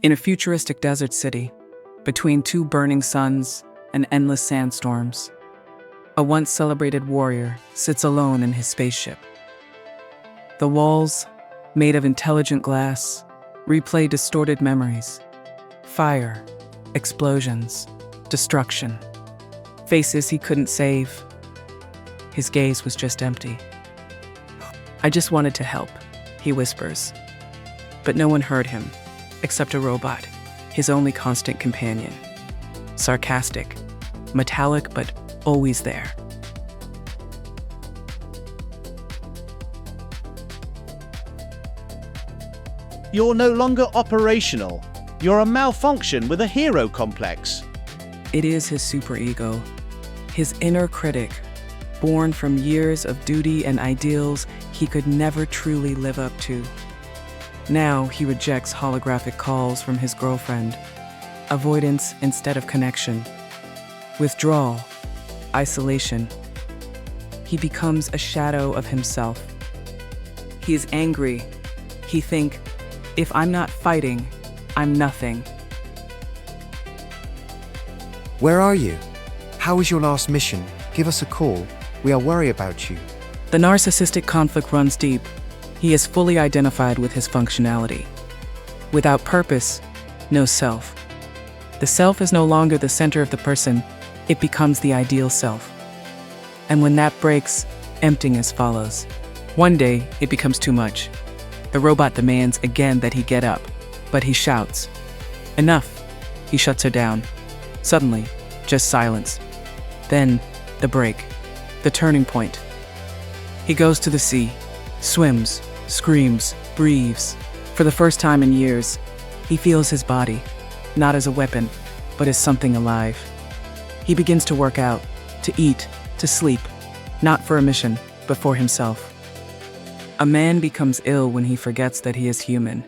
In a futuristic desert city, between two burning suns and endless sandstorms, a once celebrated warrior sits alone in his spaceship. The walls, made of intelligent glass, replay distorted memories. Fire, explosions, destruction. Faces he couldn't save. His gaze was just empty. "I just wanted to help," he whispers. But no one heard him, except a robot, his only constant companion. Sarcastic, metallic, but always there. You're no longer operational. You're a malfunction with a hero complex. It is his superego, his inner critic, born from years of duty and ideals he could never truly live up to. Now he rejects holographic calls from his girlfriend, avoidance instead of connection, withdrawal, isolation. He becomes a shadow of himself. He is angry. He thinks, if I'm not fighting, I'm nothing. Where are you? How was your last mission? Give us a call. We are worried about you. The narcissistic conflict runs deep. He is fully identified with his functionality. Without purpose, no self. The self is no longer the center of the person, it becomes the ideal self. And when that breaks, emptiness follows. One day, it becomes too much. The robot demands again that he get up, but he shouts, "Enough!" He shuts her down. Suddenly, just silence. Then, the break, the turning point. He goes to the sea, swims, screams, breathes. For the first time in years, he feels his body, not as a weapon, but as something alive. He begins to work out, to eat, to sleep, not for a mission, but for himself. A man becomes ill when he forgets that he is human,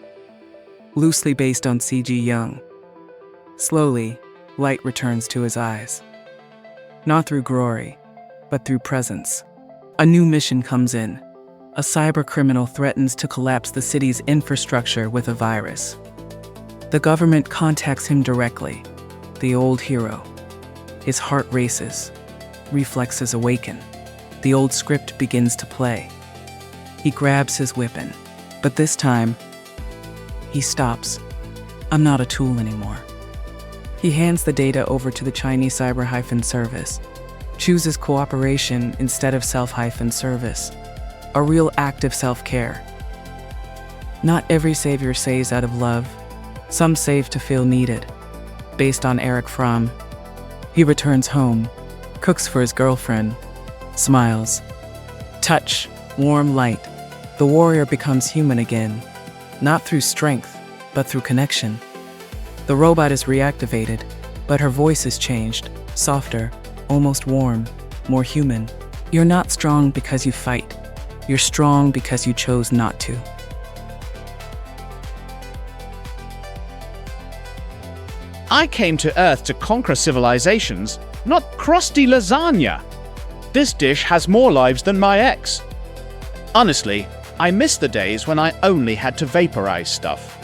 loosely based on C.G. Jung. Slowly, light returns to his eyes. Not through glory, but through presence. A new mission comes in. A cyber criminal threatens to collapse the city's infrastructure with a virus. The government contacts him directly, the old hero. His heart races, reflexes awaken. The old script begins to play. He grabs his weapon, but this time, he stops. "I'm not a tool anymore." He hands the data over to the Chinese cyber-service, chooses cooperation instead of self-service, a real act of self-care. Not every savior saves out of love, some save to feel needed. Based on Eric Fromm, he returns home, cooks for his girlfriend, smiles. Touch, warm light. The warrior becomes human again, not through strength, but through connection. The robot is reactivated, but her voice is changed, softer, almost warm, more human. You're not strong because you fight. You're strong because you chose not to. I came to Earth to conquer civilizations, not crusty lasagna. This dish has more lives than my ex. Honestly, I miss the days when I only had to vaporize stuff.